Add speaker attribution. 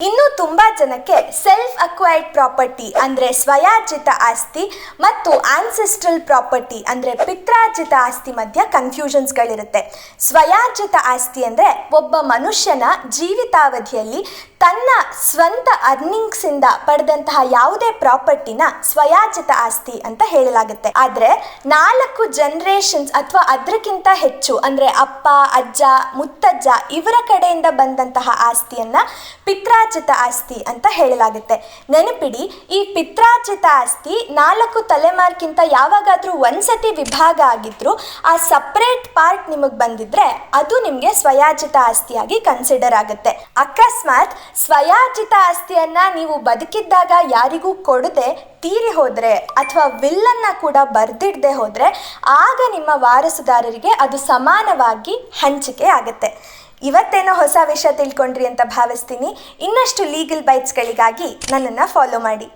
Speaker 1: ಇನ್ನು ತುಂಬಾ ಜನಕ್ಕೆ ಸೆಲ್ಫ್ ಅಕ್ವೈರ್ಡ್ ಪ್ರಾಪರ್ಟಿ ಅಂದ್ರೆ ಸ್ವಯಾರ್ಜಿತ ಆಸ್ತಿ ಮತ್ತು ಆನ್ಸೆಸ್ಟ್ರಲ್ ಪ್ರಾಪರ್ಟಿ ಅಂದ್ರೆ ಪಿತ್ರಾರ್ಜಿತ ಆಸ್ತಿ ಮಧ್ಯ ಕನ್ಫ್ಯೂಷನ್ಸ್ಗಳಿರುತ್ತೆ. ಸ್ವಯಾರ್ಜಿತ ಆಸ್ತಿ ಅಂದ್ರೆ ಒಬ್ಬ ಮನುಷ್ಯನ ಜೀವಿತಾವಧಿಯಲ್ಲಿ ತನ್ನ ಸ್ವಂತ ಅರ್ನಿಂಗ್ಸಿಂದ ಪಡೆದಂತಹ ಯಾವುದೇ ಪ್ರಾಪರ್ಟಿನ ಸ್ವಯಾರ್ಜಿತ ಆಸ್ತಿ ಅಂತ ಹೇಳಲಾಗುತ್ತೆ. ಆದ್ರೆ 4 ಜನರೇಷನ್ಸ್ ಅಥವಾ ಅದಕ್ಕಿಂತ ಹೆಚ್ಚು ಅಂದ್ರೆ ಅಪ್ಪ, ಅಜ್ಜ, ಮುತ್ತಜ್ಜ ಇವರ ಕಡೆಯಿಂದ ಬಂದಂತಹ ಆಸ್ತಿಯನ್ನ ಪಿತ್ರಾರ್ಜಿತ ಆಸ್ತಿ ಅಂತ ಹೇಳಲಾಗುತ್ತೆ. ನೆನಪಿಡಿ, ಈ ಪಿತ್ರಾರ್ಜಿತ ಆಸ್ತಿ 4 ತಲೆಮಾರ್ಕಿಂತ ಯಾವಾಗಾದ್ರೂ ಒಂದ್ಸತಿ ವಿಭಾಗ ಆಗಿದ್ರು ಆ ಸಪರೇಟ್ ಪಾರ್ಟ್ ನಿಮಗೆ ಬಂದಿದ್ರೆ ಅದು ನಿಮಗೆ ಸ್ವಯಾರ್ಜಿತ ಆಸ್ತಿಯಾಗಿ ಕನ್ಸಿಡರ್ ಆಗುತ್ತೆ. ಅಕಸ್ಮಾತ್ ಸ್ವಯಾರ್ಜಿತ ಆಸ್ತಿಯನ್ನ ನೀವು ಬದುಕಿದ್ದಾಗ ಯಾರಿಗೂ ಕೊಡದೆ ತೀರಿ ಹೋದ್ರೆ ಅಥವಾ ವಿಲ್ಲನ್ನ ಕೂಡ ಬರ್ದಿಡದೆ ಹೋದ್ರೆ ಆಗ ನಿಮ್ಮ ವಾರಸುದಾರರಿಗೆ ಅದು ಸಮಾನವಾಗಿ ಹಂಚಿಕೆ ಆಗುತ್ತೆ. ಇವತ್ತೇನೋ ಹೊಸ ವಿಷಯ ತಿಳ್ಕೊಂಡ್ರಿ ಅಂತ ಭಾವಿಸ್ತೀನಿ. ಇನ್ನಷ್ಟು ಲೀಗಲ್ ಬೈಟ್ಸ್ಗಳಿಗಾಗಿ ನನ್ನನ್ನು ಫಾಲೋ ಮಾಡಿ.